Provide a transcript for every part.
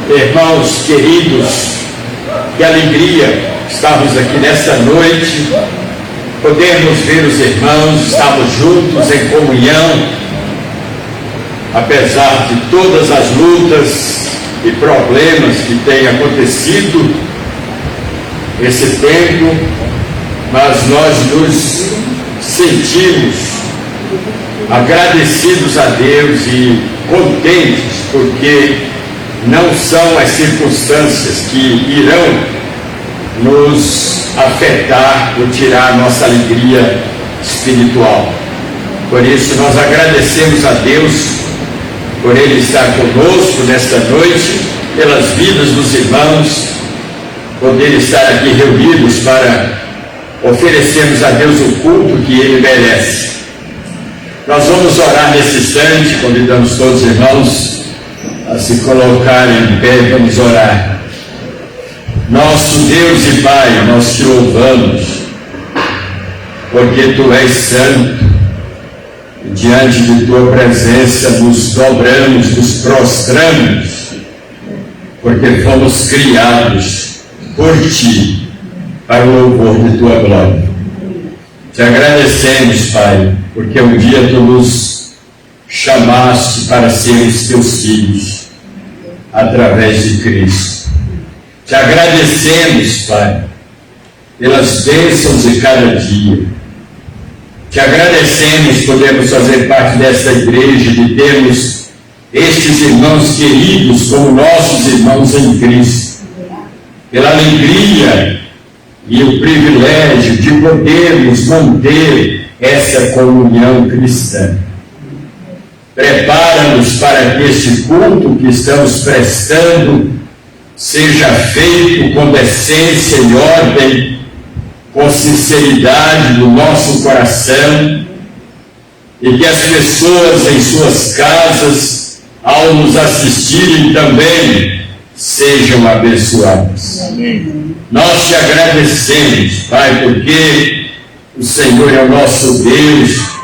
Irmãos queridos, que alegria estarmos aqui nesta noite, podermos ver os irmãos, estarmos juntos em comunhão, apesar de todas as lutas e problemas que têm acontecido esse tempo, mas nós nos sentimos agradecidos a Deus e contentes, porque não são as circunstâncias que irão nos afetar ou tirar a nossa alegria espiritual. Por isso nós agradecemos a Deus por Ele estar conosco nesta noite, pelas vidas dos irmãos, poder estar aqui reunidos para oferecermos a Deus o culto que Ele merece. Nós vamos orar nesse instante, convidamos todos os irmãos a se colocarem em pé. Vamos orar. Nosso Deus e Pai, nós te louvamos, porque Tu és santo, e diante de Tua presença nos dobramos, nos prostramos, porque fomos criados por Ti, para o louvor de Tua glória. Te agradecemos, Pai, porque um dia Tu nos chamaste para sermos Teus filhos, através de Cristo. Te agradecemos, Pai, pelas bênçãos de cada dia. Te agradecemos por podermos fazer parte desta igreja, de termos estes irmãos queridos como nossos irmãos em Cristo, pela alegria e o privilégio de podermos manter essa comunhão cristã. Prepara-nos para que este culto que estamos prestando seja feito com decência e ordem, com sinceridade do nosso coração, e que as pessoas em suas casas, ao nos assistirem também, sejam abençoadas. Amém. Nós te agradecemos, Pai, porque o Senhor é o nosso Deus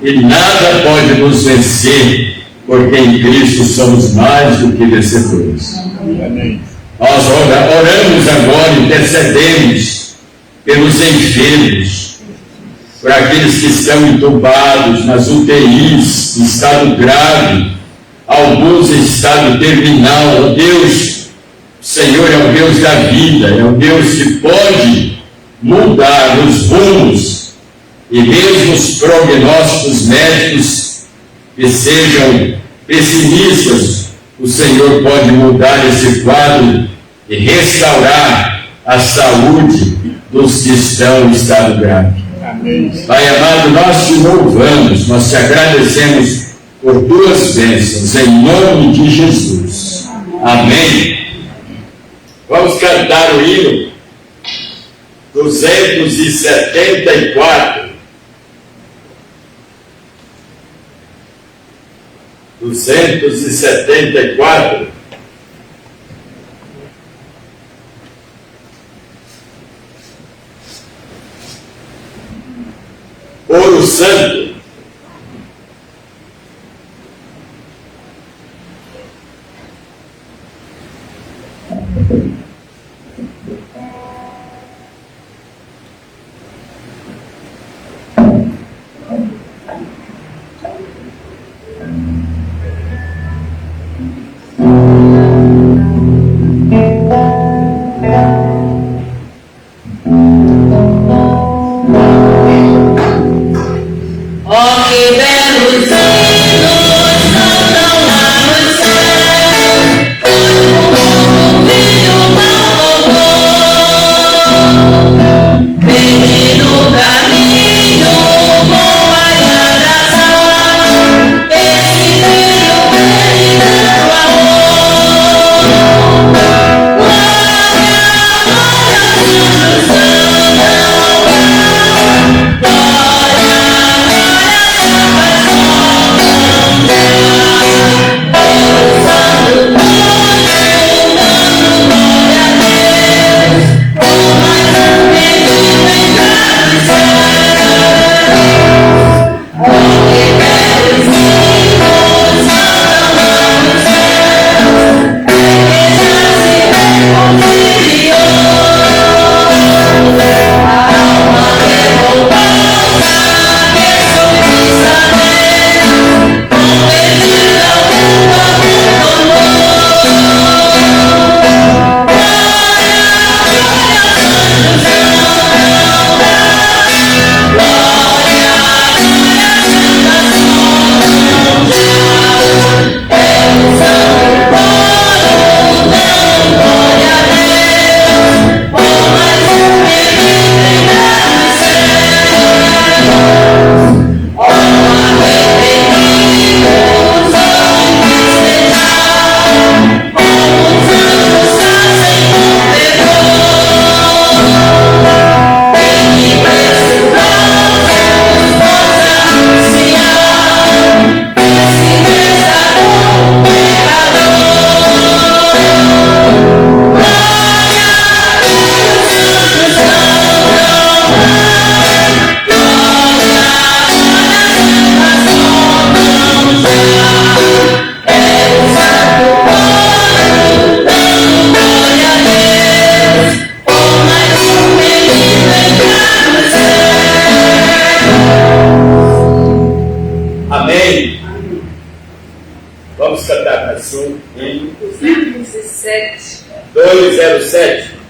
e nada pode nos vencer, porque em Cristo somos mais do que vencedores. Amém. Nós oramos agora, intercedemos pelos enfermos, por aqueles que estão entubados nas UTIs, em estado grave, alguns em estado terminal. Ó Deus, o Senhor é o Deus da vida, é o Deus que pode mudar os rumos e mesmo os prognósticos médicos que sejam pessimistas. O Senhor pode mudar esse quadro e restaurar a saúde dos que estão em estado grave. Amém. Pai amado, nós te louvamos, nós te agradecemos por tuas bênçãos, em nome de Jesus. Amém. Vamos cantar o hino 274. 274. Ouro Santo. Oh, encarnação em 207. 207.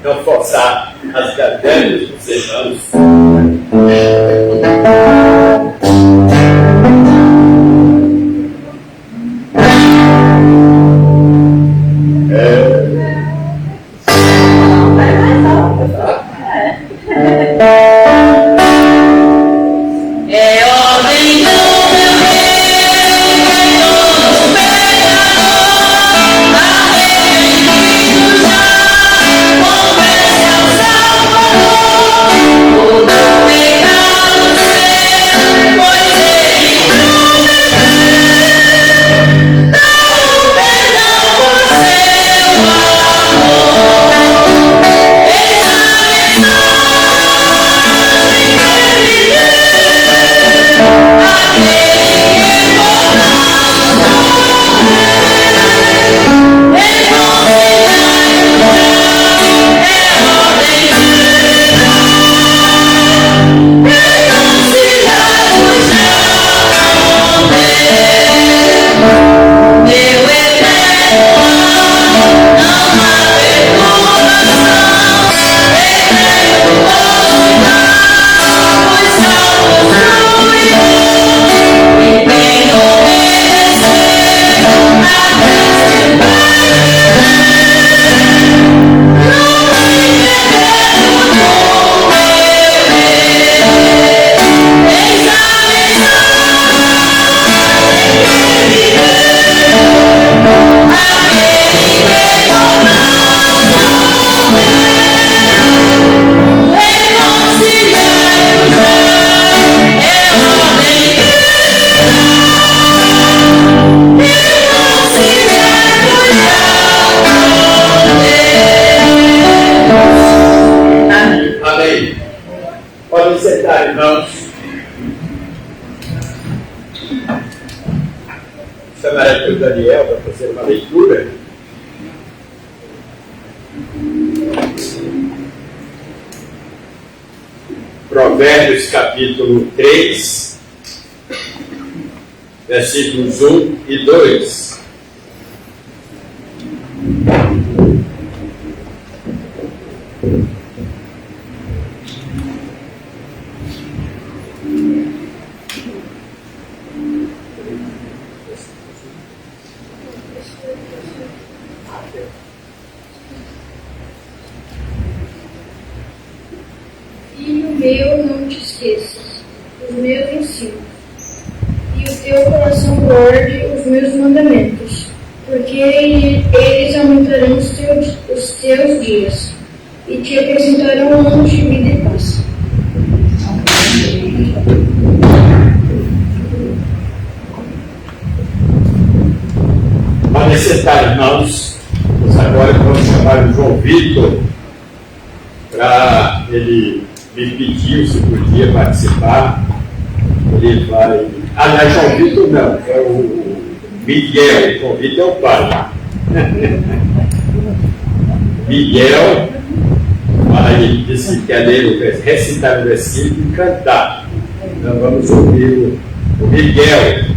Não forçar as gargantas dos irmãos. Podem sentar, irmãos. Chamarei o Daniel para fazer uma leitura. Provérbios capítulo 3, versículos 1 e 2. Filho meu, não te esqueças os meus ensinos, e o teu coração guarde os meus mandamentos, porque eles aumentarão os teus dias, e te acrescentarão anos de vida e paz. Podem sentar, irmãos. Nós agora vamos chamar o João Vitor para ele me pediu se podia participar. Ele vai. Ah, não é João Vitor, não, é o Miguel. O João Vitor é o pai. Miguel vai recitar o versículo e cantar. Então vamos ouvir o Miguel.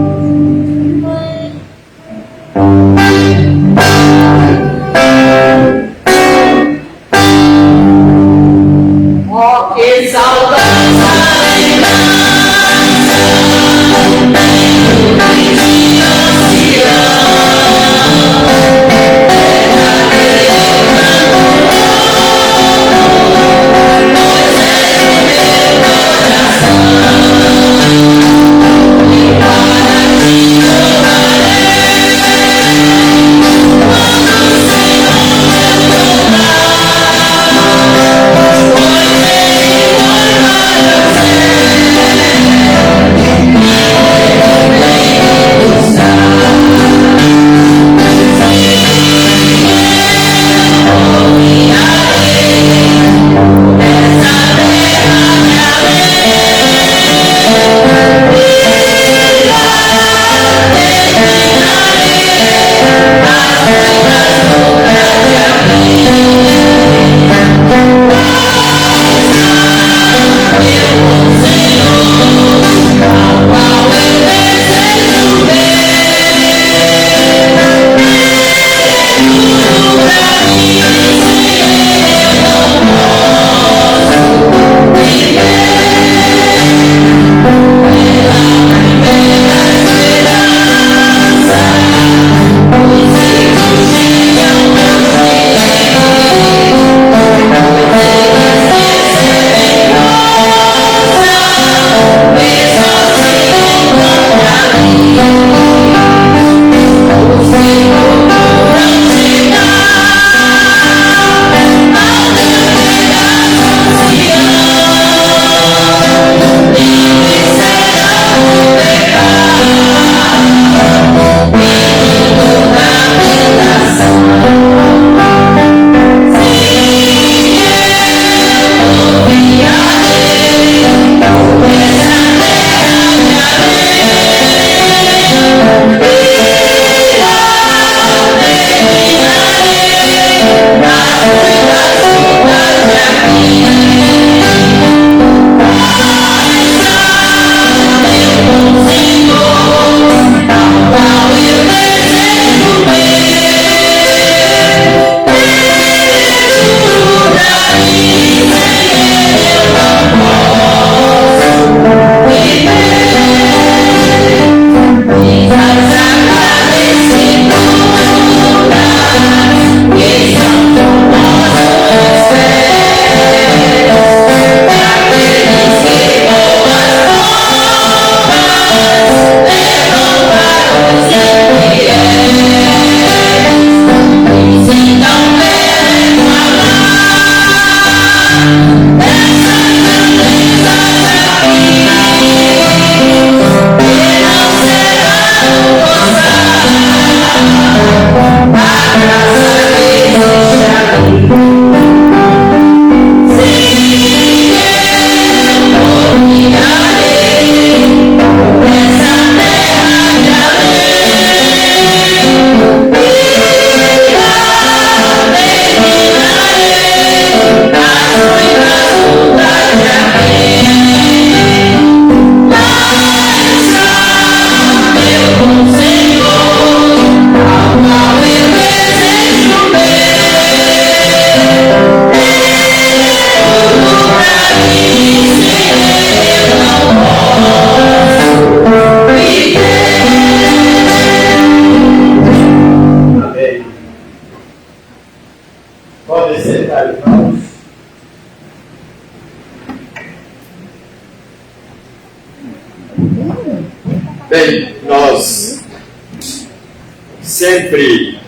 sempre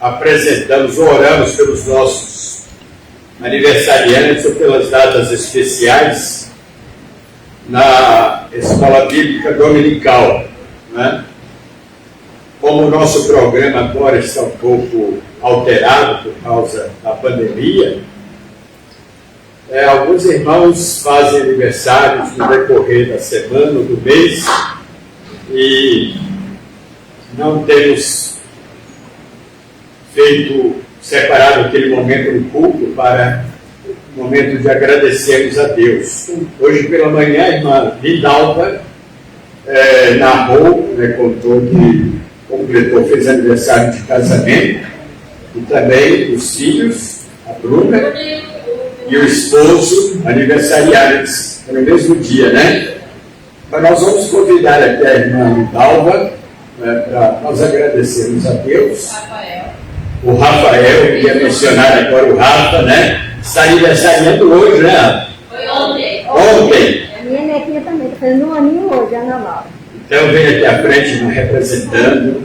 apresentamos ou oramos pelos nossos aniversariantes ou pelas datas especiais na Escola Bíblica Dominical, né? Como o nosso programa agora está um pouco alterado por causa da pandemia, alguns irmãos fazem aniversários no decorrer da semana ou do mês e não temos separado aquele momento no culto para o momento de agradecermos a Deus. Hoje pela manhã a irmã Vidalva narrou, contou que fez aniversário de casamento, e também os filhos, a Bruna e o esposo aniversariaram no mesmo dia, né? Mas nós vamos convidar aqui a irmã Vidalva para nós agradecermos a Deus. O Rafael, eu ia mencionar agora o Rafa, né? Está aniversariando hoje, né? Foi ontem. Ontem. A minha netinha também, está fazendo um aninho hoje, Ana Laura. Então vem aqui à frente, representando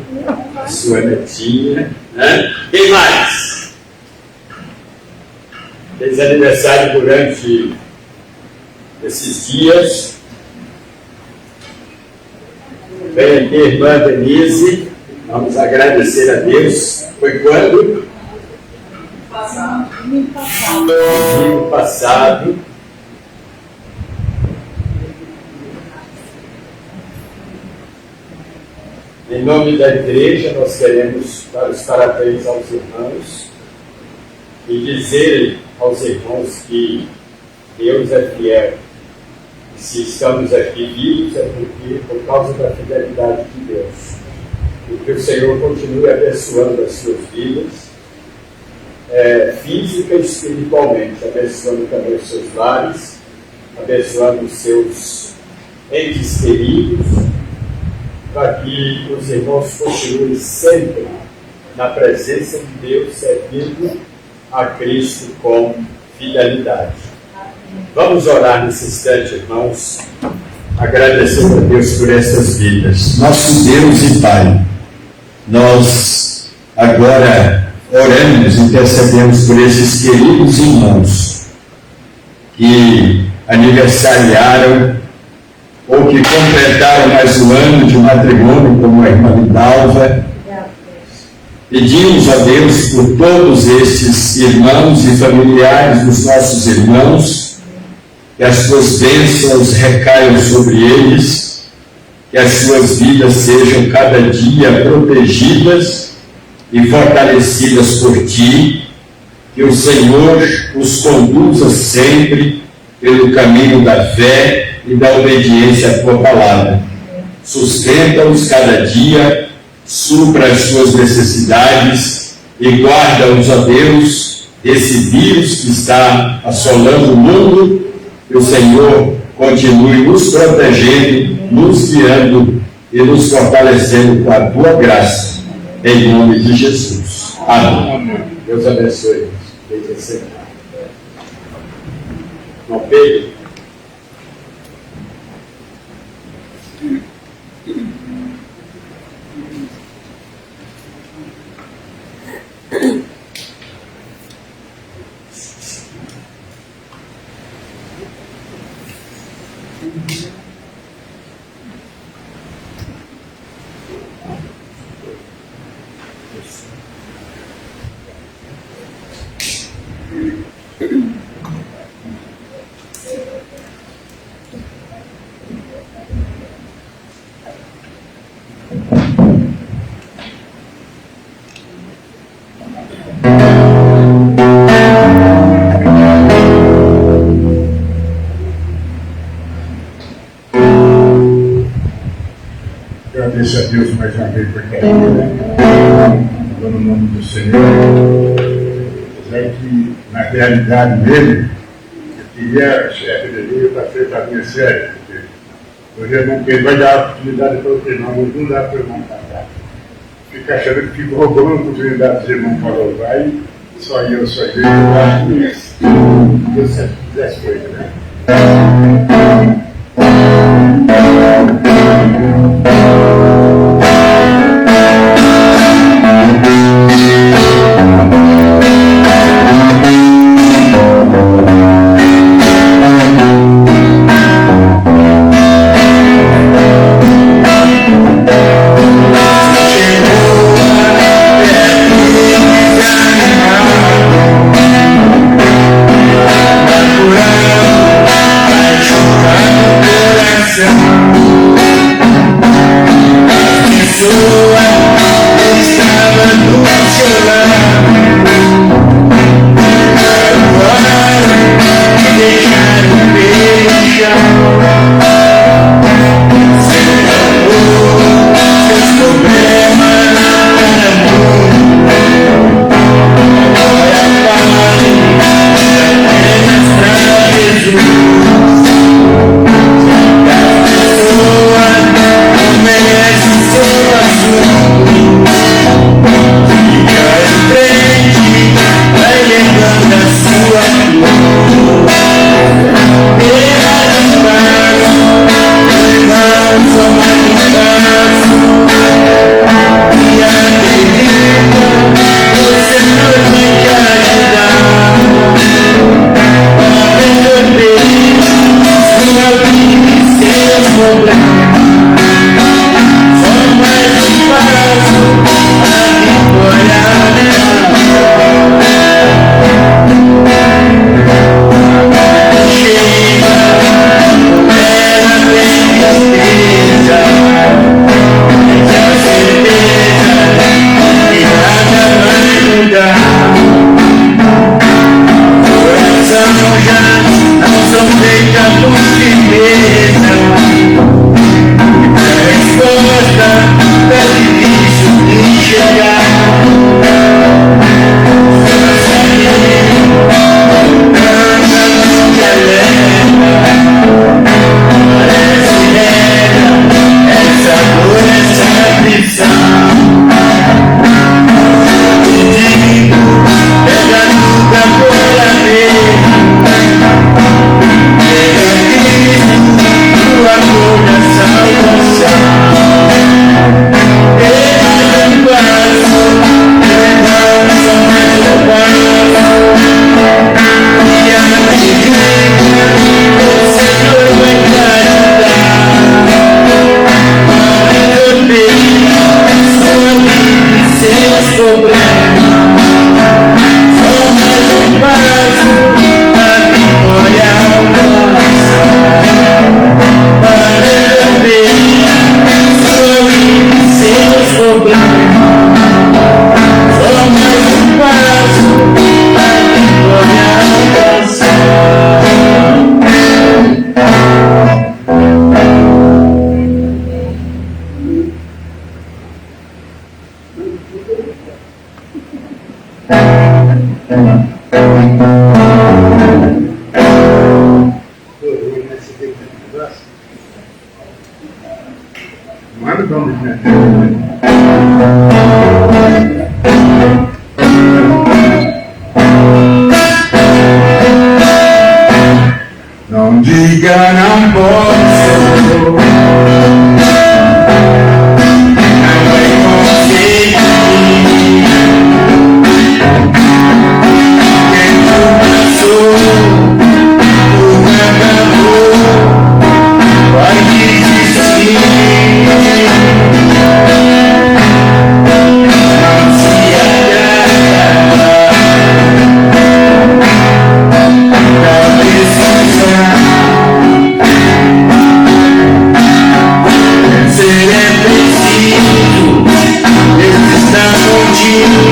a sua netinha, né? Quem mais? Fez aniversário durante esses dias. Vem aqui a irmã Denise, vamos agradecer a Deus. Foi quando? Domingo passado. Em nome da igreja, nós queremos dar os parabéns aos irmãos e dizer aos irmãos que Deus é fiel. E se estamos aqui vivos é por causa da fidelidade de Deus. E que o Senhor continue abençoando as suas vidas, física e espiritualmente, abençoando também os seus lares, abençoando os seus entes queridos, para que os irmãos continuem sempre na presença de Deus, servindo a Cristo com fidelidade. Vamos orar nesse instante, irmãos, agradecendo a Deus por essas vidas. Nosso Deus e Pai, nós agora oramos e intercedemos por esses queridos irmãos que aniversariaram ou que completaram mais um ano de matrimônio, como a irmã Vidalva. Pedimos a Deus por todos estes irmãos e familiares dos nossos irmãos, que as suas bênçãos recaiam sobre eles, que as suas vidas sejam cada dia protegidas e fortalecidas por Ti, que o Senhor os conduza sempre pelo caminho da fé e da obediência à Tua palavra. Sustenta-os cada dia, supra as suas necessidades e guarda-os, ó Deus, desse vírus que está assolando o mundo. Que o Senhor continue nos protegendo, nos guiando e nos fortalecendo com a Tua graça, em nome de Jesus. Amém. Deus abençoe. Deixa sentar. Não Pedro. Agradeço a Deus mais uma vez por estar aqui, no nome do Senhor. Apesar que, na realidade mesmo, eu queria, chefe dele, para ser para mim sério, porque hoje eu não quero, vai dar a oportunidade para os irmãos, mas não dá para o irmão cantar. Fica achando que fico roubando a oportunidade dos irmãos para louvar, e só eu, acho que Deus sempre fizesse coisa, né? Não é no nome de não diga não posso, não vai conseguir. Quem tu passou, tu acabou, vai desistir. Não se agrada da decisão. Ser é preciso, Deus está contigo,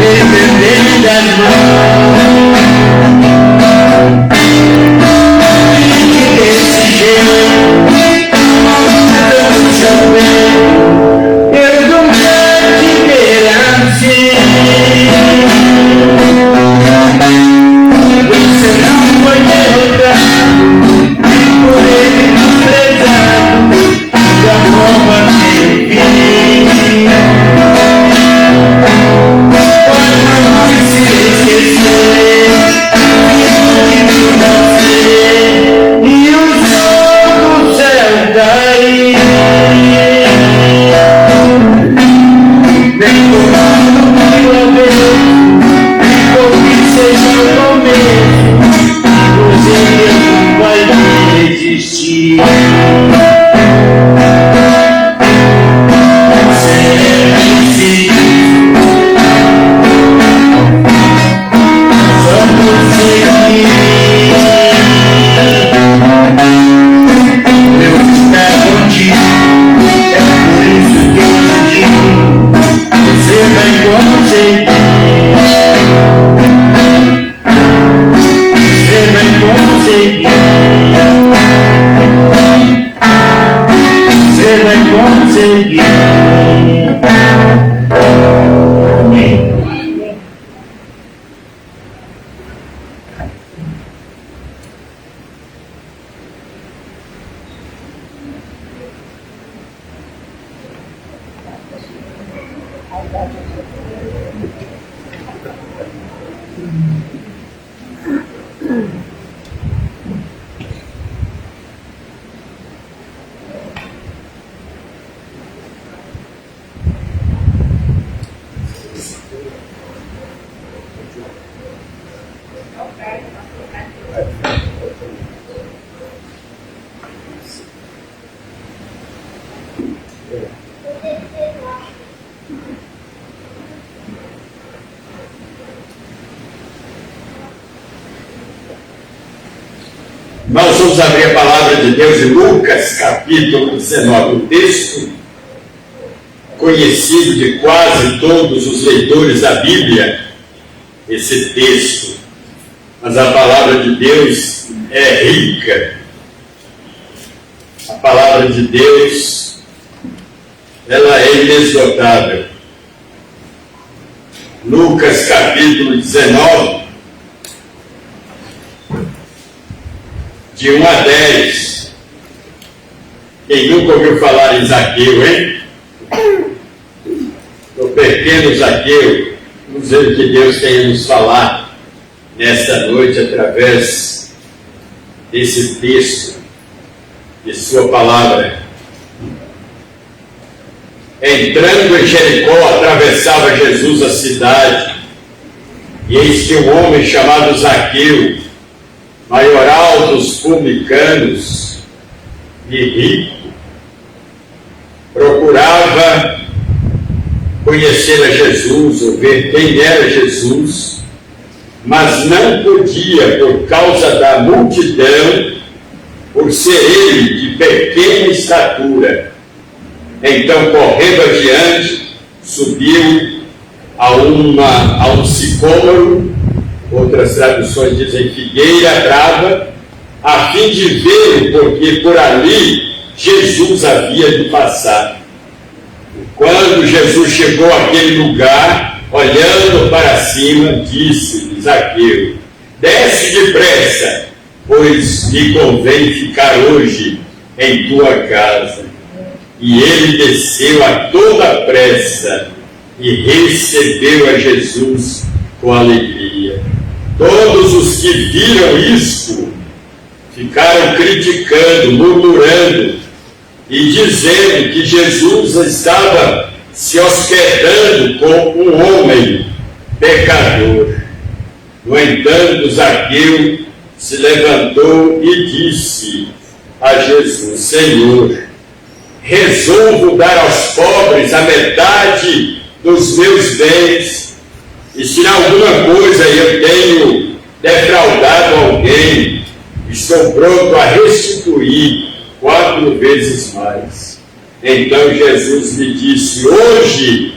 Ele perder das mãos. E desse jeito, eu nunca te ver assim. Você não foi derrotado e por ele desprezado da forma que pode não se esquecer que tu nascer e o sol do céu cair. Nem comando que uma vez ficou que seja o começo, você não vai desistir. Você é preciso, só conseguir. Deus está contigo, é por isso que eu te digo, você vai conseguir. Você vai conseguir. Você vai conseguir. Amém. Nós vamos abrir a palavra de Deus em Lucas, capítulo 19, o texto conhecido de quase todos os leitores da Bíblia, esse texto. Mas a palavra de Deus é rica. A palavra de Deus, ela é inesgotável. Lucas, capítulo 19, de 1 a 10. Quem nunca ouviu falar em Zaqueu, hein? O pequeno Zaqueu. Vamos ver o que Deus tem a nos falar nesta noite através desse texto, de sua palavra. Entrando em Jericó, atravessava Jesus a cidade, e eis que um homem chamado Zaqueu, maioral dos publicanos e rico, procurava conhecer a Jesus, ou ver quem era Jesus, mas não podia por causa da multidão, por ser ele de pequena estatura. Então, correndo adiante, subiu a um sicômoro, outras traduções dizem figueira brava, a fim de ver, porque por ali Jesus havia de passar. Quando Jesus chegou àquele lugar, olhando para cima, disse-lhes: Zaqueu, desce depressa, pois me convém ficar hoje em tua casa. E ele desceu a toda pressa e recebeu a Jesus com alegria. Todos os que viram isto ficaram criticando, murmurando e dizendo que Jesus estava se hospedando com um homem pecador. No entanto, Zaqueu se levantou e disse a Jesus: Senhor, resolvo dar aos pobres a metade dos meus bens, e se em alguma coisa eu tenho defraudado alguém, estou pronto a restituir 4 vezes mais. Então Jesus lhe disse: hoje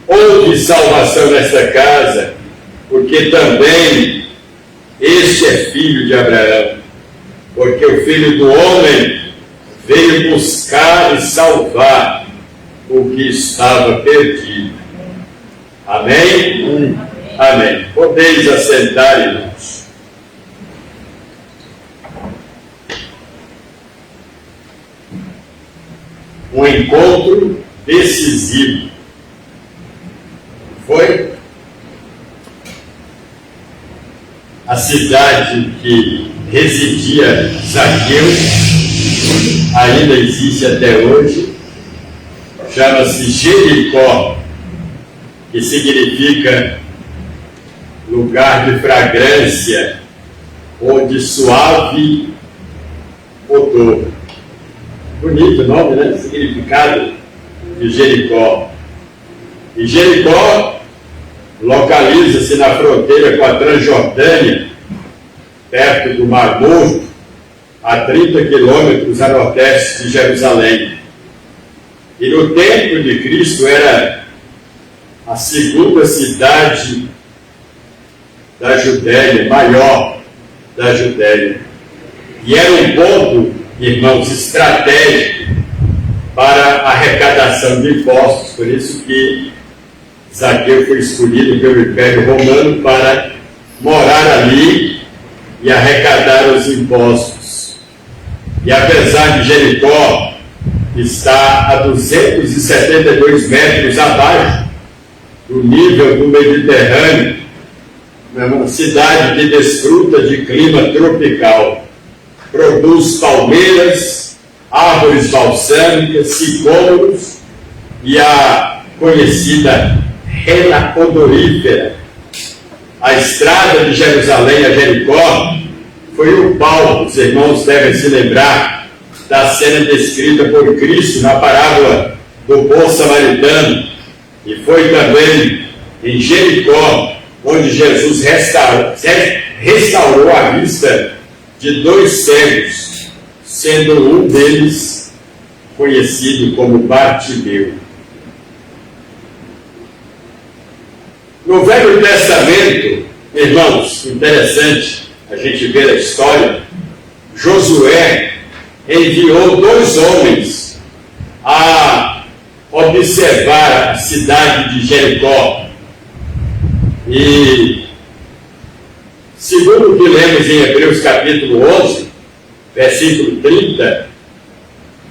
houve salvação nesta casa, porque também este é filho de Abraão, porque o Filho do Homem veio buscar e salvar o que estava perdido. Amém? Amém. Podeis assentar, irmãos. Um encontro decisivo. Foi a cidade que residia Zaqueu, ainda existe até hoje, chama-se Jericó, que significa lugar de fragrância ou de suave odor. Bonito o nome, né? Significado de Jericó. E Jericó localiza-se na fronteira com a Transjordânia, perto do Mar Morto, a 30 quilômetros a nordeste de Jerusalém. E no tempo de Cristo era a segunda cidade da Judéia, maior da Judéia. E era um ponto, irmãos, estratégico para a arrecadação de impostos, por isso que Zaqueu foi escolhido pelo Império Romano para morar ali e arrecadar os impostos. E apesar de Jericó estar a 272 metros abaixo do nível do Mediterrâneo, é uma cidade que desfruta de clima tropical, produz palmeiras, árvores balsâmicas, sicômoros e a conhecida rena odorífera. A estrada de Jerusalém a Jericó foi o palco, os irmãos devem se lembrar da cena descrita por Cristo na parábola do bom samaritano, e foi também em Jericó onde Jesus restaurou a vista de 2 cegos, sendo um deles conhecido como Bartimeu. No Velho Testamento, irmãos, interessante a gente ver a história, Josué enviou 2 homens a observar a cidade de Jericó. E, segundo o que lemos em Hebreus capítulo 11, versículo 30,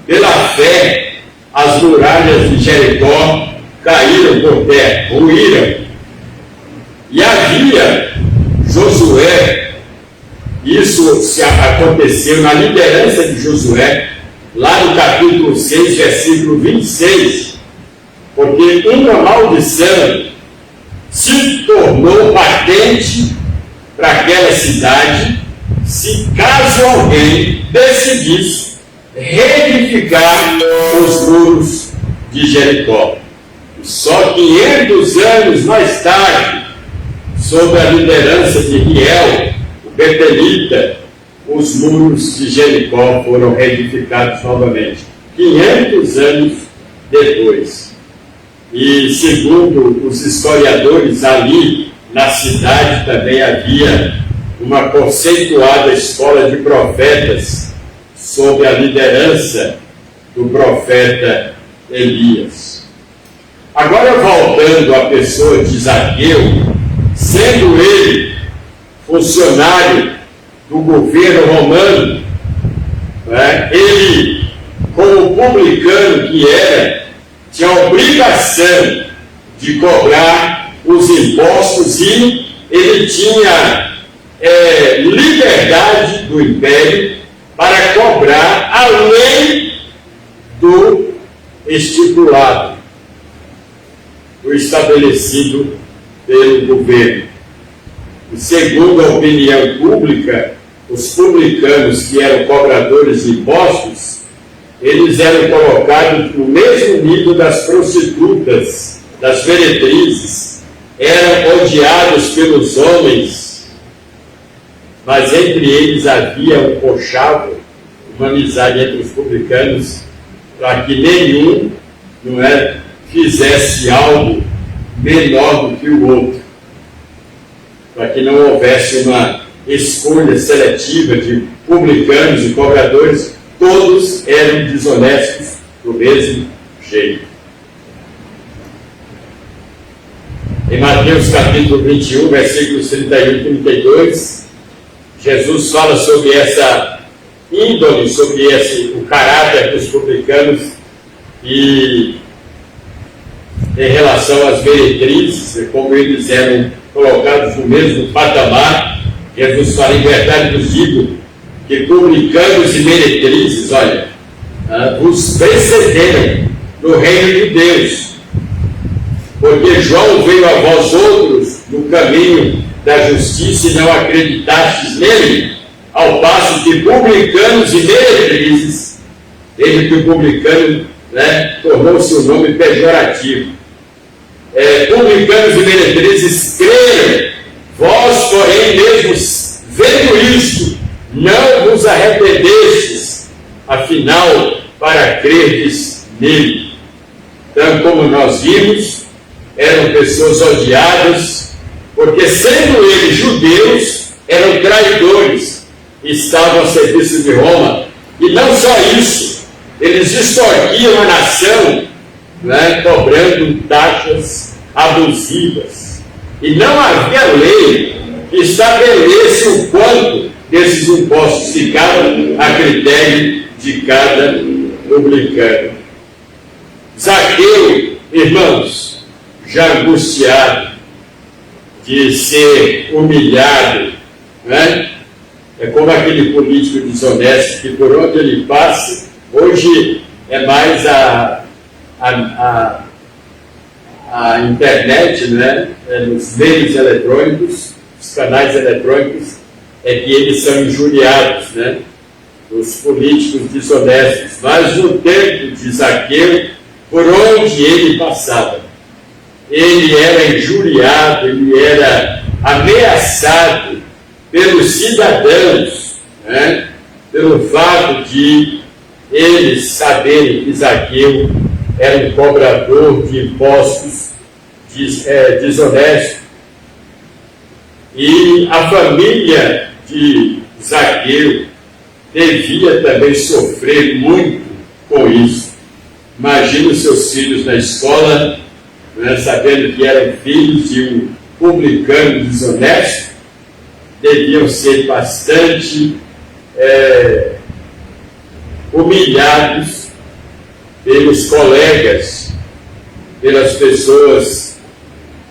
pela fé, as muralhas de Jericó caíram por terra, ruíram. E havia Josué, isso aconteceu na liderança de Josué, lá no capítulo 6, versículo 26, porque uma maldição se tornou patente para aquela cidade, se caso alguém decidisse reedificar os muros de Jericó. Só 500 anos mais tarde, sob a liderança de Hiel, o betelita, os muros de Jericó foram reedificados novamente, 500 anos depois. E segundo os historiadores, ali na cidade também havia uma conceituada escola de profetas sob a liderança do profeta Elias. Agora, voltando à pessoa de Zaqueu, sendo ele funcionário do governo romano, né, ele, como publicano que era, tinha a obrigação de cobrar os impostos e ele tinha liberdade do império para cobrar além do estipulado, do estabelecido pelo governo. E segundo a opinião pública, os publicanos que eram cobradores de impostos, eles eram colocados no mesmo nível das prostitutas, das meretrizes, eram odiados pelos homens, mas entre eles havia um conchavo, uma amizade entre os publicanos, para que nenhum fizesse algo menor do que o outro, para que não houvesse uma escolha seletiva de publicanos e cobradores, todos eram desonestos do mesmo jeito. Em Mateus capítulo 21, versículos 31 e 32, Jesus fala sobre essa índole, sobre o caráter dos publicanos e em relação às meretrizes, como eles eram colocados no mesmo patamar. Jesus fala: em verdade vos digo que publicanos e meretrizes, olha, vos precederam no reino de Deus, porque João veio a vós outros no caminho da justiça e não acreditastes nele, ao passo que publicanos e meretrizes, desde que o publicano tornou-se um nome pejorativo, publicanos e meretrizes creram, vós, porém, mesmo vendo isto, não vos arrependestes, afinal, para crerdes nele. Então, como nós vimos, eram pessoas odiadas, porque sendo eles judeus, eram traidores, estavam a serviço de Roma. E não só isso, eles extorquiam a nação, cobrando taxas abusivas. E não havia lei que estabelece o quanto desses impostos ficavam a critério de cada publicano. Zaqueu, irmãos, já angustiado de ser humilhado, é como aquele político desonesto que por onde ele passa, hoje é mais a internet, nos meios eletrônicos, os canais eletrônicos, é que eles são injuriados, os políticos desonestos. Mas no tempo de Zaqueu, por onde ele passava, ele era injuriado, ele era ameaçado pelos cidadãos, pelo fato de eles saberem que Zaqueu era um cobrador de impostos desonesto. E a família de Zaqueu devia também sofrer muito com isso. Imagina os seus filhos na escola, sabendo que eram filhos de um publicano desonesto, deviam ser bastante humilhados pelos colegas, pelas pessoas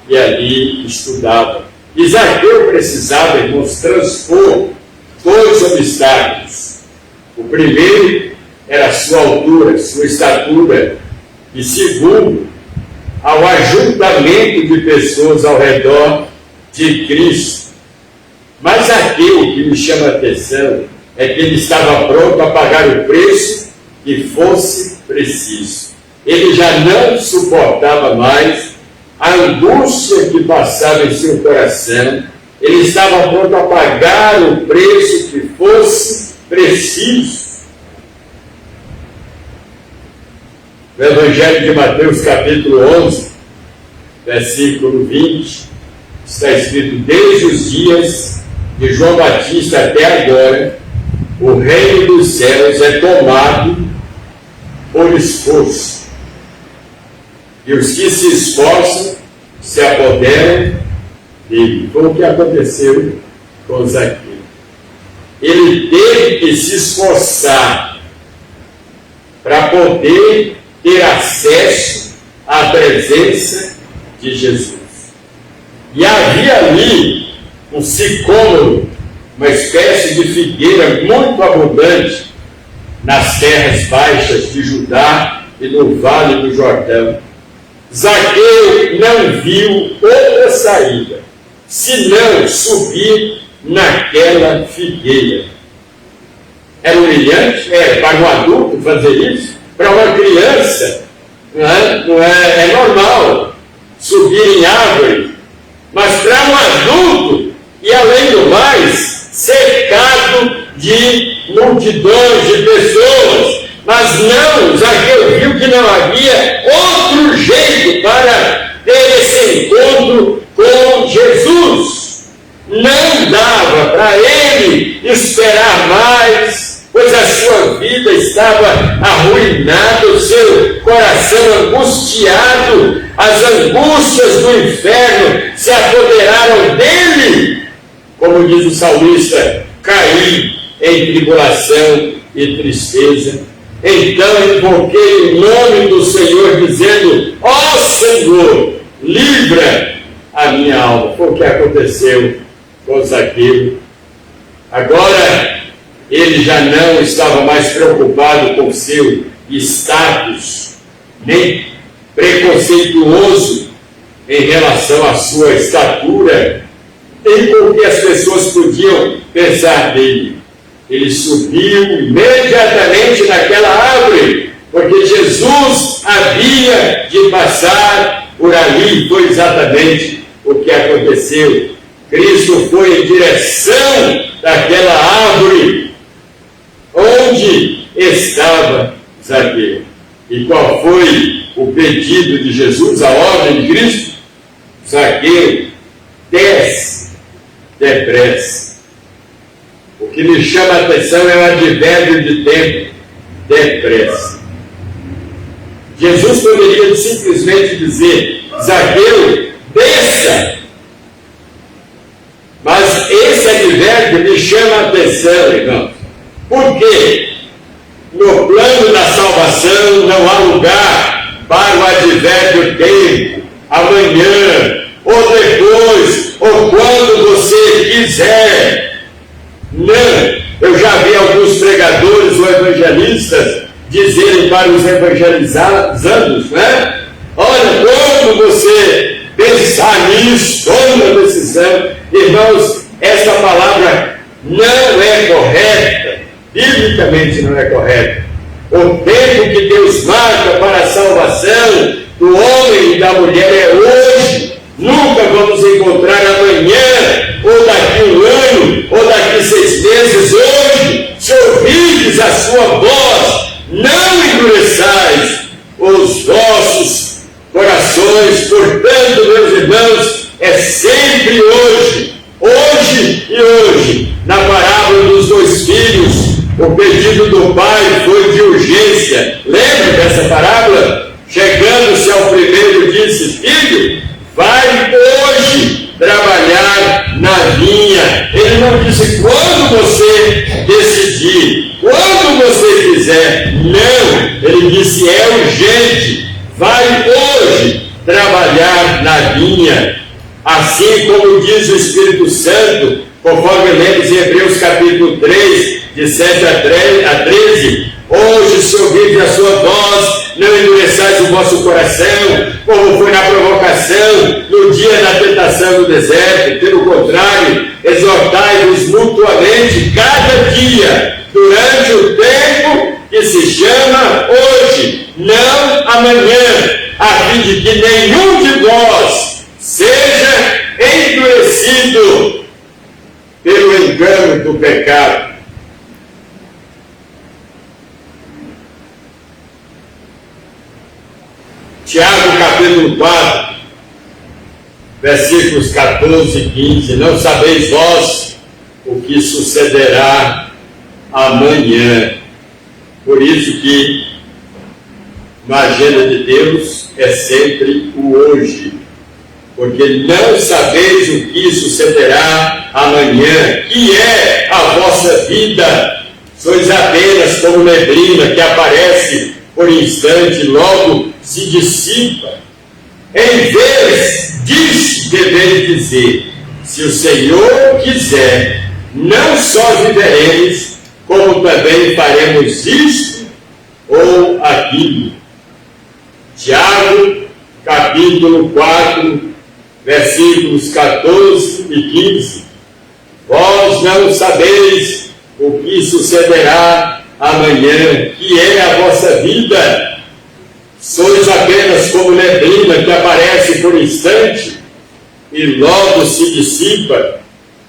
que ali estudavam. E Zaqueu precisava, irmãos, transpor dois obstáculos. O primeiro era a sua altura, sua estatura, e segundo, ao ajuntamento de pessoas ao redor de Cristo. Mas Zaqueu, o que me chama a atenção, é que ele estava pronto a pagar o preço que fosse preciso. Ele já não suportava mais a angústia que passava em seu coração. Ele estava pronto a pagar o preço que fosse preciso. No Evangelho de Mateus, capítulo 11, versículo 20, está escrito: desde os dias de João Batista até agora, o reino dos céus é tomado por esforço, e os que se esforçam se apoderam dele. Foi o que aconteceu com Zaqueu. Ele teve que se esforçar para poder ter acesso à presença de Jesus. E havia ali um sicômoro, uma espécie de figueira muito abundante nas terras baixas de Judá e no Vale do Jordão. Zaqueu não viu outra saída, senão subir naquela figueira. É humilhante? Para um adulto fazer isso? Para uma criança, é normal subir em árvore. Mas para um adulto, e além do mais, cercado de multidões de pessoas. Mas não, Zaqueu viu que não havia outro jeito para ter esse encontro com Jesus. Não dava para ele esperar mais, pois a sua vida estava arruinada, o seu coração angustiado, as angústias do inferno se apoderaram dele. Como diz o salmista, caí em tribulação e tristeza. Então invoquei o nome do Senhor, dizendo: ó Senhor, livra a minha alma. Foi o que aconteceu com Zaqueu. Agora, ele já não estava mais preocupado com seu status, nem preconceituoso em relação à sua estatura, nem com o que as pessoas podiam pensar dele. Ele subiu imediatamente naquela árvore, porque Jesus havia de passar por ali. Foi exatamente o que aconteceu. Cristo foi em direção daquela árvore onde estava Zaqueu. E qual foi o pedido de Jesus, a ordem de Cristo? Zaqueu, desce depressa. O que me chama a atenção é o advérbio de tempo, depressa. Jesus poderia simplesmente dizer: Zaqueu, desça. Mas esse advérbio me chama a atenção, irmãos. Por quê? No plano da salvação não há lugar para o advérbio tempo, amanhã, ou depois, ou quando você quiser. Não, eu já vi alguns pregadores ou evangelistas dizerem para os evangelizandos, né? Olha, quando você pensar nisso, toma a decisão. Irmãos, essa palavra não é correta, biblicamente não é correta. O tempo que Deus marca para a salvação do homem e da mulher é hoje. Nunca vamos encontrar amanhã, ou daqui um ano, ou daqui 6 meses. Hoje, se ouvirdes a sua voz, não endureçais os vossos corações. Portanto, meus irmãos, é sempre hoje, hoje e hoje. Na parábola dos 2 filhos, o pedido do pai foi de urgência. Lembra dessa parábola? Chegando-se ao primeiro, disse: filho, vai hoje trabalhar na vinha. Ele não disse quando você decidir, quando você quiser. Não, ele disse: é urgente, vai hoje trabalhar na vinha. Assim como diz o Espírito Santo, conforme lemos em Hebreus capítulo 3, de 7 a 13, hoje, se ouvirdes a sua voz, não endureçais o vosso coração, como foi na provocação, no dia da tentação do deserto. Pelo contrário, exortai-vos mutuamente cada dia, durante o tempo que se chama hoje, não amanhã, a fim de que nenhum de vós seja endurecido pelo engano do pecado. Tiago capítulo 4, versículos 14 e 15. Não sabeis vós o que sucederá amanhã. Por isso que na agenda de Deus é sempre o hoje. porque não sabeis o que sucederá amanhã, que é a vossa vida. Sois apenas como neblina que aparece por instante e logo se dissipa. Em vez disso, deveis dizer: se o Senhor quiser, não só viveremos, como também faremos isto ou aquilo. Tiago, capítulo 4, versículos 14 e 15. Vós não sabeis o que sucederá amanhã, que é a vossa vida. Sois apenas como neblina que aparece por instante e logo se dissipa.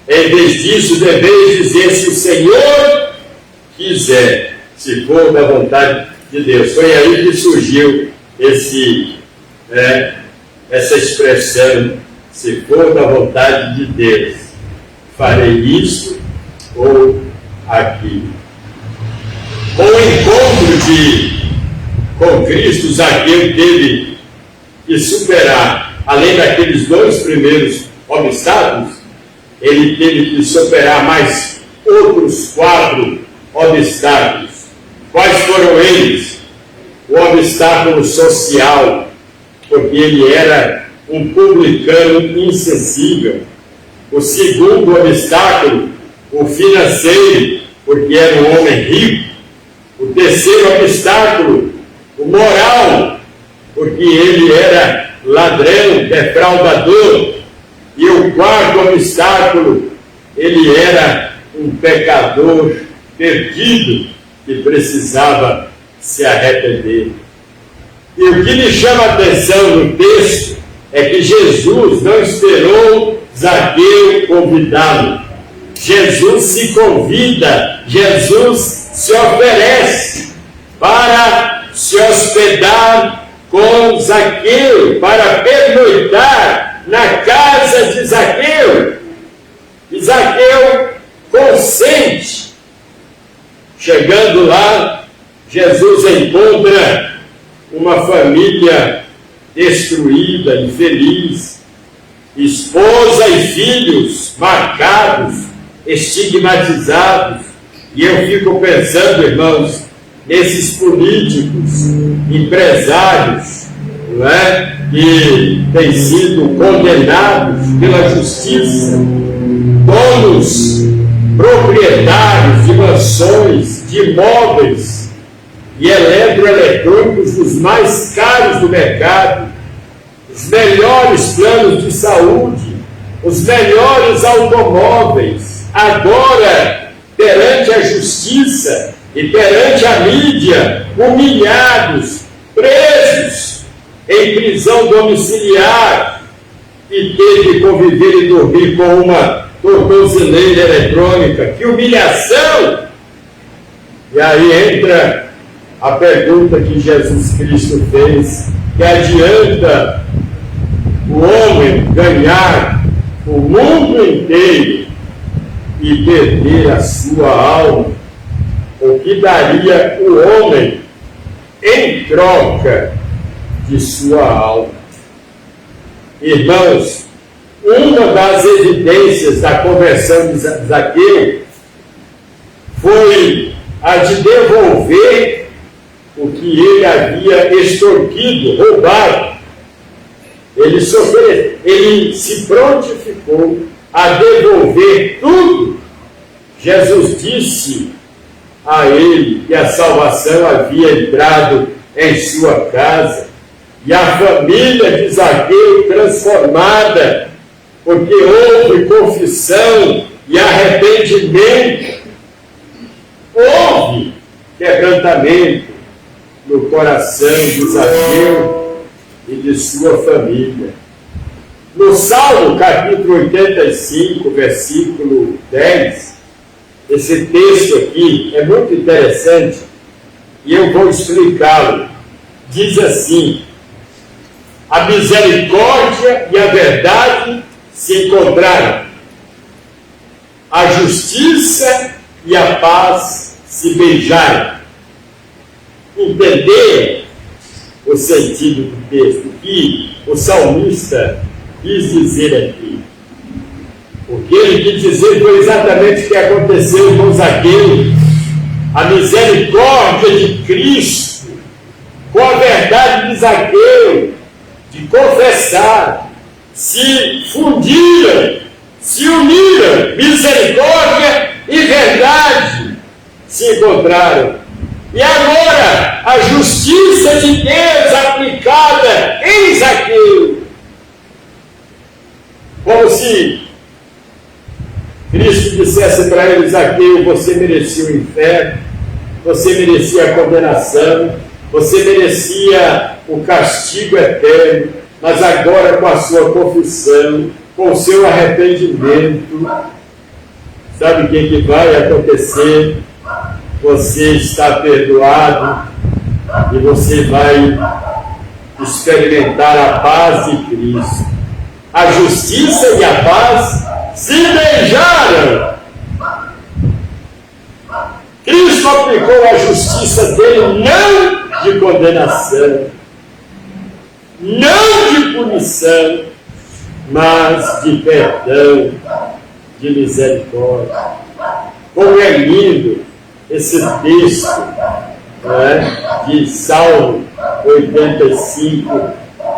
Em vez disso, deveis dizer: se o Senhor quiser, se for da vontade de Deus. Foi aí que surgiu essa expressão: se for da vontade de Deus, farei isso ou aquilo. Com o encontro com Cristo, Zaqueu teve que superar, além daqueles 2 primeiros obstáculos, ele teve que superar mais outros 4 obstáculos. Quais foram eles? O obstáculo social, porque ele era um publicano insensível. O segundo obstáculo, o financeiro, porque era um homem rico. O terceiro obstáculo, o moral, porque ele era ladrão, defraudador. E o quarto obstáculo, ele era um pecador perdido que precisava se arrepender. E o que me chama a atenção no texto é que Jesus não esperou Zaqueu convidá-lo. Jesus se convida, Jesus se oferece para se hospedar com Zaqueu, para pernoitar na casa de Zaqueu. E Zaqueu consente. Chegando lá, Jesus encontra uma família destruída, infeliz, esposa e filhos marcados, estigmatizados. E eu fico pensando, irmãos, nesses políticos, empresários, não é? Que têm sido condenados pela justiça, donos, proprietários de mansões, de imóveis e eletroeletrônicos dos mais caros do mercado, os melhores planos de saúde, os melhores automóveis, agora, perante a justiça e perante a mídia, humilhados, presos em prisão domiciliar, e teve que conviver e dormir com uma tornozeleira eletrônica. Que humilhação! E aí entra a pergunta que Jesus Cristo fez: que adianta o homem ganhar o mundo inteiro e perder a sua alma? O que daria o homem em troca de sua alma? Irmãos, uma das evidências da conversão de Zaqueu foi a de devolver o que ele havia extorquido, roubado. Ele se prontificou a devolver tudo. Jesus disse a ele que a salvação havia entrado em sua casa, e a família de Zaqueu transformada, porque houve confissão e arrependimento, houve quebrantamento no coração de Zaqueu e de sua família. No Salmo capítulo 85, versículo 10, esse texto aqui é muito interessante e eu vou explicá-lo. Diz assim: a misericórdia e a verdade se encontraram, a justiça e a paz se beijaram. Entenderam o sentido do texto? Que o salmista quis dizer aqui. O que ele quis dizer foi exatamente o que aconteceu com Zaqueu. A misericórdia de Cristo, com a verdade de Zaqueu, de confessar, se fundiram, se uniram, misericórdia e verdade se encontraram. E agora, a justiça de Deus aplicada em Zaqueu, como se Cristo dissesse para ele: Zaqueu, você merecia o inferno, você merecia a condenação, você merecia o castigo eterno, mas agora, com a sua confissão, com o seu arrependimento, sabe o que vai acontecer? Você está perdoado e você vai experimentar a paz de Cristo. A justiça e a paz se beijaram. Cristo aplicou a justiça dele não de condenação, não de punição, mas de perdão, de misericórdia. Como é lindo esse texto, de Salmo 85,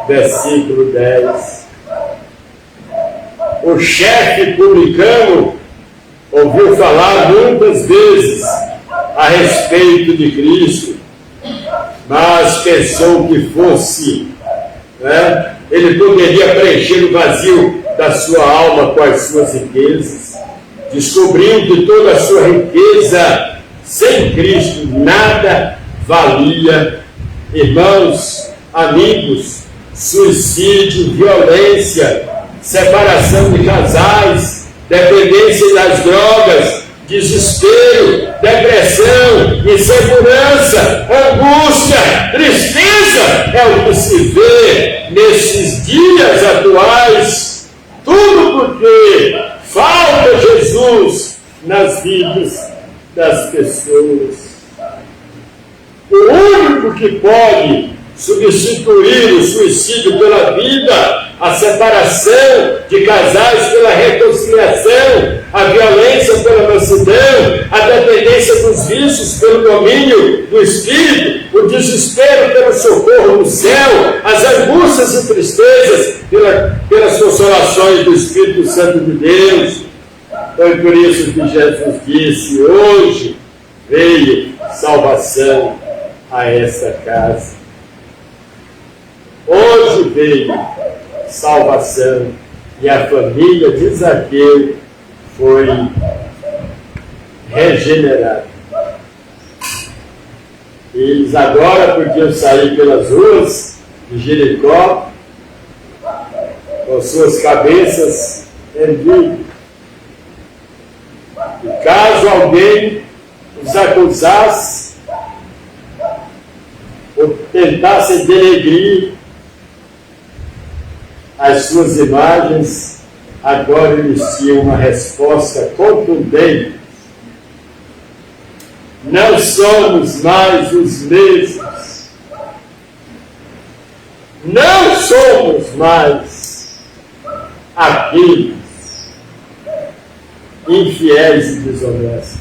versículo 10. O chefe publicano ouviu falar muitas vezes a respeito de Cristo, mas pensou que fosse, ele poderia preencher o vazio da sua alma com as suas riquezas. Descobriu que toda a sua riqueza sem Cristo nada valia. Irmãos, amigos, suicídio, violência, separação de casais, dependência das drogas, desespero, depressão, insegurança, angústia, tristeza é o que se vê nesses dias atuais. Tudo porque falta Jesus nas vidas das pessoas. O único que pode substituir o suicídio pela vida, a separação de casais pela reconciliação, a violência pela mansidão, a dependência dos vícios pelo domínio do Espírito, o desespero pelo socorro no céu, as angústias e tristezas pelas consolações do Espírito Santo de Deus. Foi por isso que Jesus disse: hoje veio salvação a esta casa. Hoje veio salvação e a família de Zaqueu foi regenerada. Eles agora podiam sair pelas ruas de Jericó com suas cabeças erguidas. E caso alguém os acusasse ou tentasse denegrir as suas imagens, agora eles tinham uma resposta contundente: não somos mais os mesmos, não somos mais aqueles infiéis e desonestos.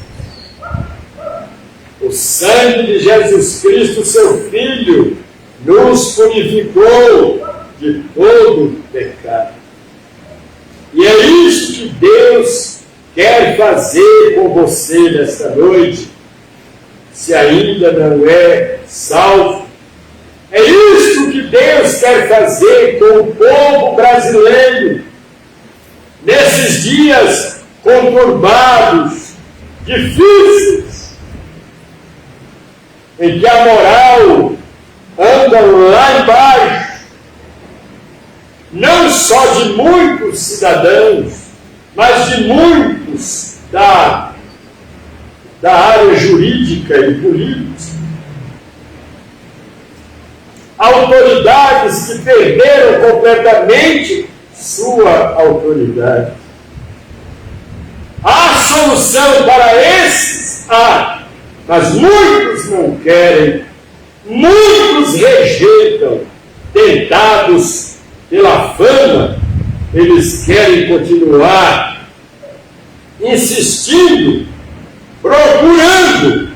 O sangue de Jesus Cristo, seu Filho, nos purificou de todo pecado. E é isso que Deus quer fazer com você nesta noite, se ainda não é salvo. É isso que Deus quer fazer com o povo brasileiro, nesses dias conturbados, difíceis, em que a moral anda lá embaixo, não só de muitos cidadãos, mas de muitos da área jurídica e política. Autoridades que perderam completamente sua autoridade. Há solução para esses? Há, mas muitos não querem, muitos rejeitam, tentados pela fama, eles querem continuar insistindo, procurando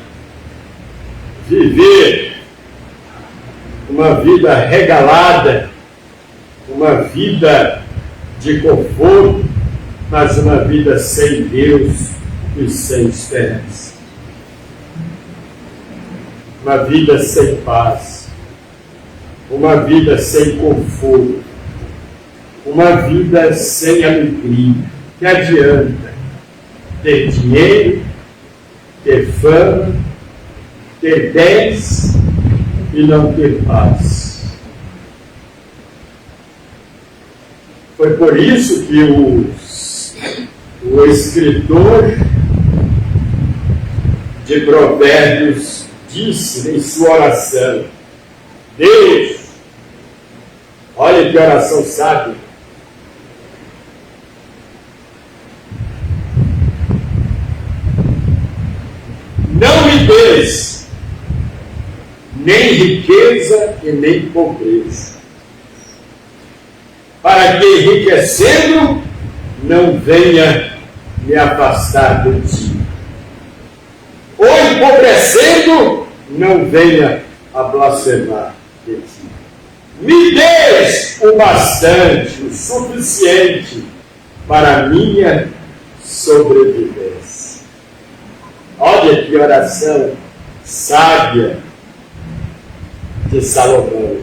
viver uma vida regalada, uma vida de conforto, mas uma vida sem Deus e sem esperança. Uma vida sem paz, uma vida sem conforto, uma vida sem alegria. Que adianta ter dinheiro, ter fama, ter bens e não ter paz? Foi por isso que o escritor de Provérbios disse em sua oração: Deus, olha que oração sábia, não me des nem riqueza e nem pobreza, para que enriquecendo não venha me afastar de ti, ou empobrecendo não venha a blasfemar de ti. Me des o bastante, o suficiente para a minha sobrevivência. Olha que oração sábia de Salomão.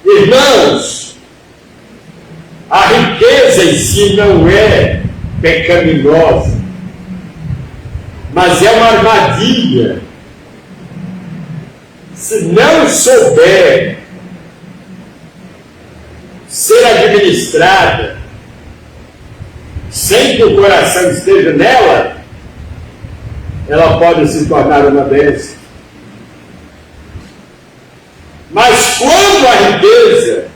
Irmãos, a riqueza em si não é pecaminosa, mas é uma armadilha. Se não souber ser administrada, sem que o coração esteja nela, ela pode se tornar uma bênção. Mas quando a riqueza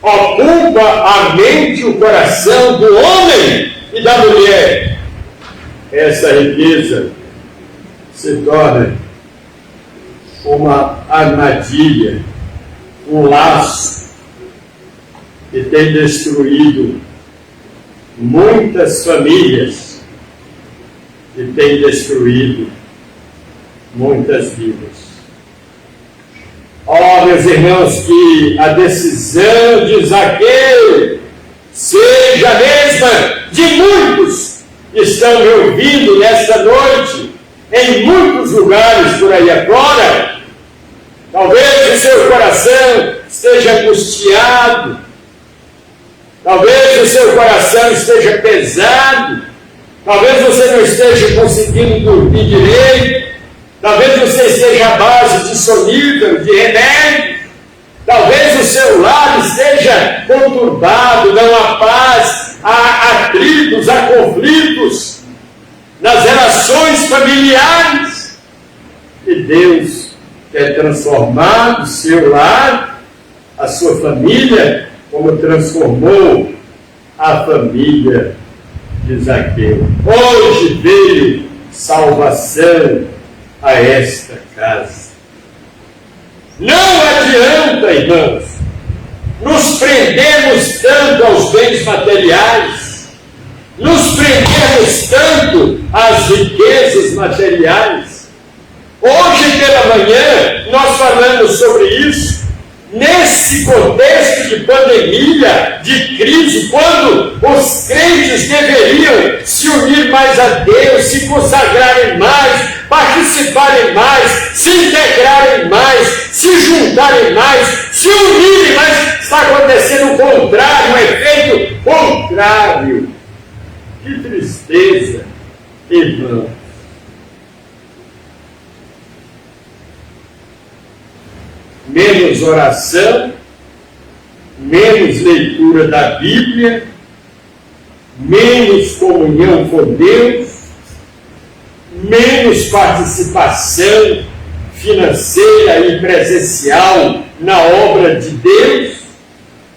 ocupa a mente e o coração do homem e da mulher, essa riqueza se torna uma armadilha, um laço que tem destruído muitas famílias e tem destruído muitas vidas. Ó, meus irmãos, que a decisão de Zaqueu seja a mesma de muitos que estão me ouvindo nesta noite, em muitos lugares por aí afora. Talvez o seu coração esteja angustiado, talvez o seu coração esteja pesado, talvez você não esteja conseguindo dormir direito, talvez você esteja à base de sonífero, de remédio, talvez o seu lar esteja conturbado, não há paz, há atritos, há conflitos nas relações familiares. E Deus quer transformar o seu lar, a sua família, como transformou a família de Zaqueu. Hoje veio salvação a esta casa. Não adianta, irmãos, nos prendermos tanto aos bens materiais, nos prendermos tanto às riquezas materiais. Hoje pela manhã nós falamos sobre isso, nesse contexto de pandemia, de crise, quando os crentes deveriam se unir mais a Deus, se consagrarem mais, participarem mais, se integrarem mais, se juntarem mais, se unirem mais, está acontecendo o contrário, um efeito contrário. Que tristeza, irmão. Menos oração, menos leitura da Bíblia, menos comunhão com Deus, menos participação financeira e presencial na obra de Deus,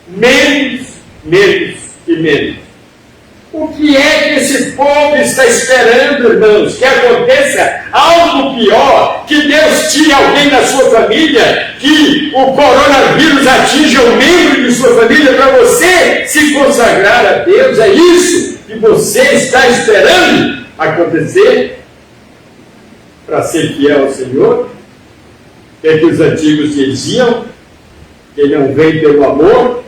menos e menos. O que é que esse povo está esperando, irmãos? Que aconteça algo pior, que Deus tire alguém da sua família, que o coronavírus atinja um membro de sua família para você se consagrar a Deus? É isso que você está esperando acontecer para ser fiel ao Senhor? O que é que os antigos diziam? Quem não vem pelo amor,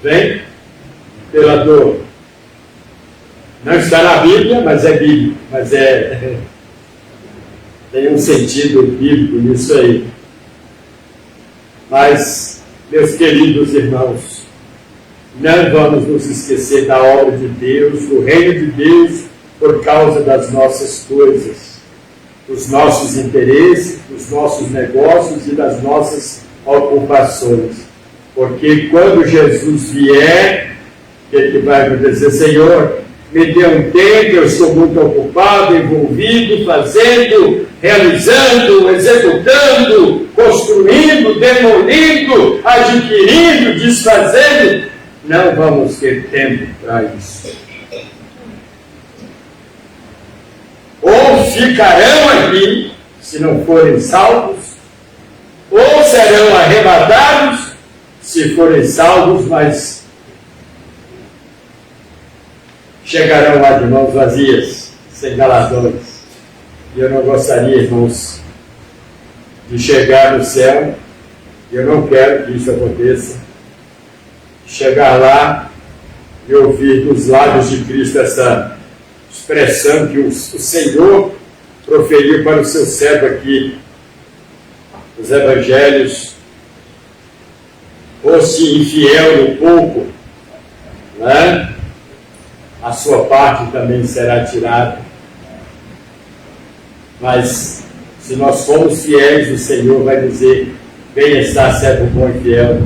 vem pela dor. Não está na Bíblia, mas é bíblico. Mas tem um sentido bíblico nisso aí. Mas, meus queridos irmãos, não vamos nos esquecer da obra de Deus, do reino de Deus, por causa das nossas coisas, dos nossos interesses, dos nossos negócios e das nossas ocupações. Porque quando Jesus vier, o que ele vai acontecer? Senhor, me dê um tempo, eu estou muito ocupado, envolvido, fazendo, realizando, executando, construindo, demolindo, adquirindo, desfazendo. Não vamos ter tempo para isso. Ou ficarão aqui, se não forem salvos, ou serão arrebatados, se forem salvos, mas chegarão lá de mãos vazias, sem galardões. E eu não gostaria, irmãos, de chegar no céu, eu não quero que isso aconteça, chegar lá e ouvir dos lábios de Cristo essa expressão que o Senhor proferiu para o seu servo aqui, os evangelhos: fosse infiel no pouco, né? A sua parte também será tirada. Mas se nós formos fiéis, o Senhor vai dizer: venha estar, servo bom e fiel,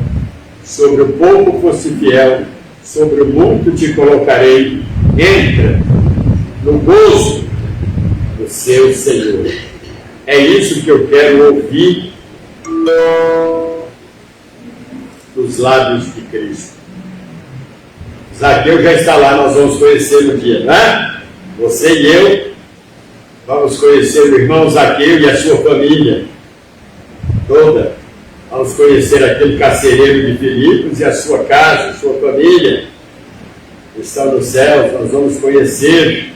sobre o pouco fosse fiel, sobre o muito te colocarei, entra no gozo do seu Senhor. É isso que eu quero ouvir dos lábios de Cristo. Zaqueu já está lá, nós vamos conhecer no dia, né? Você e eu vamos conhecer o irmão Zaqueu e a sua família toda. Vamos conhecer aquele carcereiro de Filipos e a sua casa, a sua família que estão nos céus. Nós vamos conhecer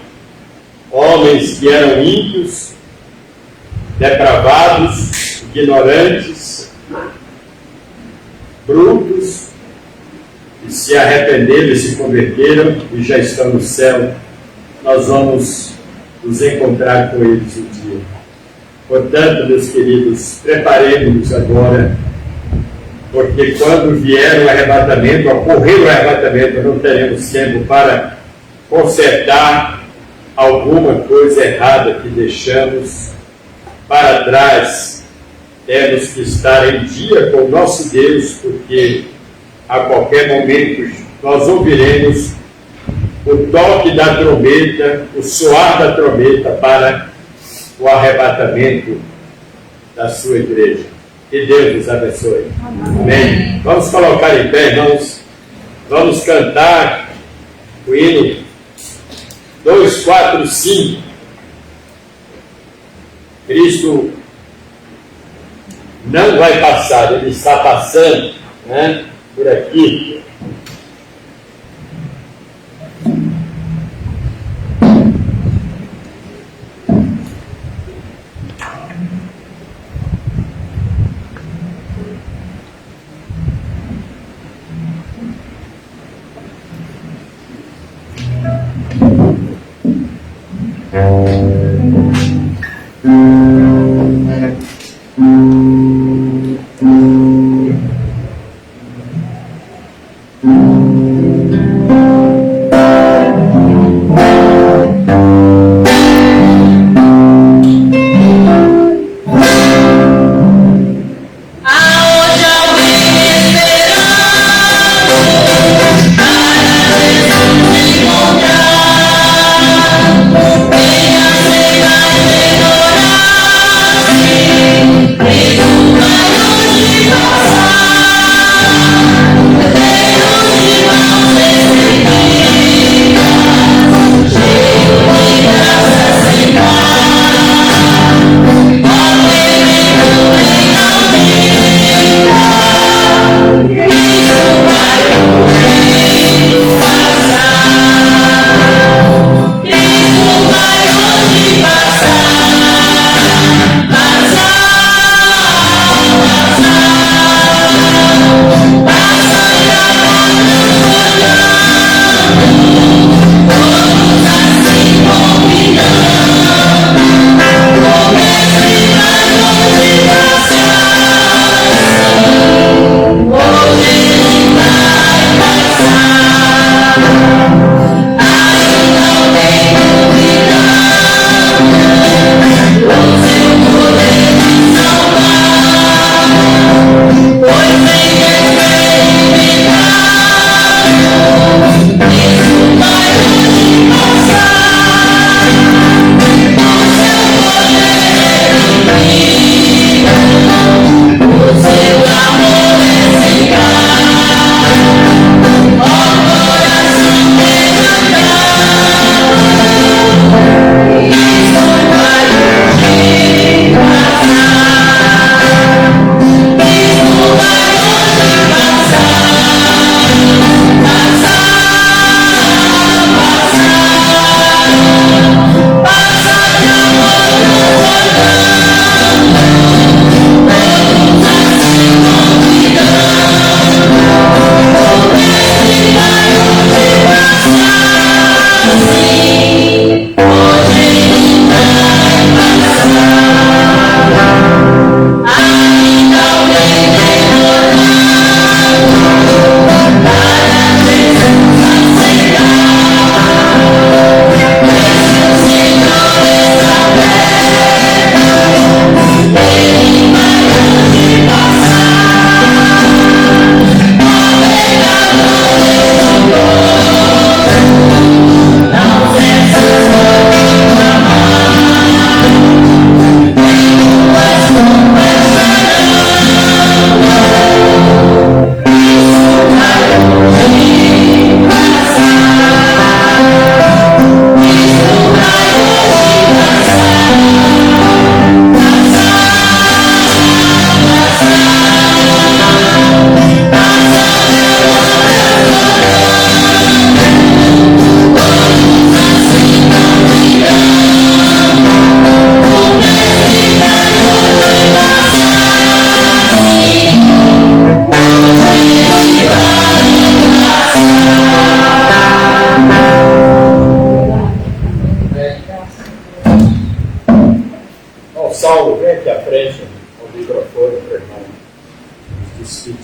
homens que eram ímpios, depravados, ignorantes, brutos, que se arrependeram e se converteram e já estão no céu. Nós vamos nos encontrar com eles um dia. Portanto, meus queridos, preparemos-nos agora, porque quando vier o arrebatamento, ocorrer o arrebatamento, não teremos tempo para consertar alguma coisa errada que deixamos para trás. Temos que estar em dia com o nosso Deus, porque a qualquer momento nós ouviremos o toque da trombeta, o soar da trombeta para o arrebatamento da sua igreja. Que Deus nos abençoe. Amém. Vamos colocar em pé, irmãos. Vamos cantar o hino 245. Cristo não vai passar, ele está passando, né, por aqui.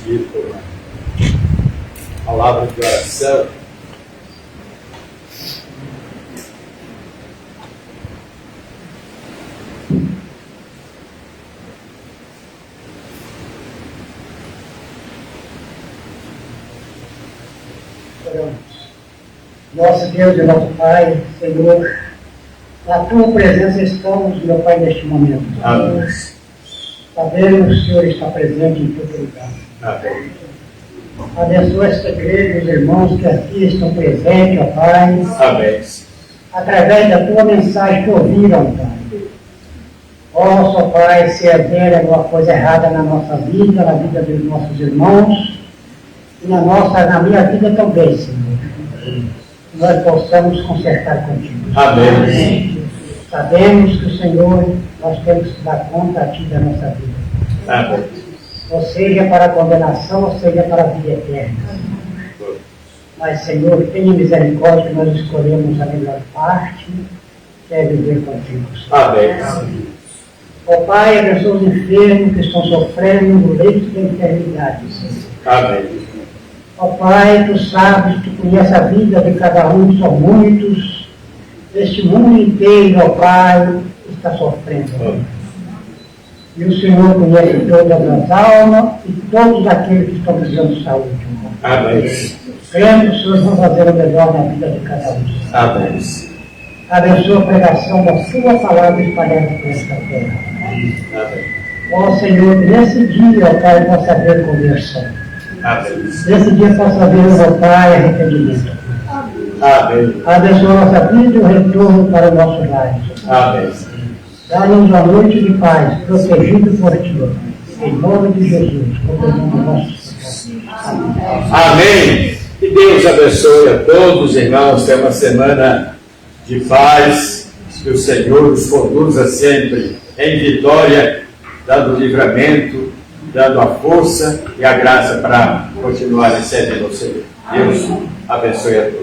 ir por uma palavra de oração. Nosso Deus e nosso Pai, Senhor, na Tua presença estamos, meu Pai, neste momento. Amém. Sabemos que o Senhor está presente em todo lugar. Amém. Abençoa esta igreja, os irmãos que aqui estão presentes, ó Pai, Amém. através da Tua mensagem que ouviram, Pai. Ó Pai, se houver alguma coisa errada na nossa vida, na vida dos nossos irmãos, e na minha vida também, Senhor. Nós possamos consertar contigo. Amém. Sabemos que o Senhor, nós temos que dar conta aqui da nossa vida. Amém. Ou seja para a condenação, ou seja para a vida eterna. Mas, Senhor, tenha misericórdia que nós escolhemos a melhor parte, que é viver contigo. Amém. Ó Pai, abençoa os enfermos que estão sofrendo no leito da enfermidade, Senhor. Amém. Ó Pai, Tu sabes, Tu conheces a vida de cada um, são muitos. Este mundo inteiro, ó Pai, está sofrendo. E o Senhor conhece todas as almas e todos aqueles que estão precisando de saúde. Amém. Crendo que o Senhor vai fazer o melhor na vida de cada um. Amém. Abençoa a pregação da Sua palavra espalhada por esta terra. Amém. Ó Senhor, que nesse dia, ó Pai, possa haver conversão. Amém. Nesse dia possa haver, ó Pai, arrependimento. Amém. Abençoa a nossa vida e o retorno para o nosso lar. Amém. Dá-nos uma noite de paz, protegido por Ti, ó Pai. Em nome de Jesus, como o nosso Amém. Que Deus abençoe a todos, irmãos. Tenha uma semana de paz. Que o Senhor nos conduza sempre em vitória, dando livramento, dando a força e a graça para continuar servindo ao Senhor. Deus abençoe a todos.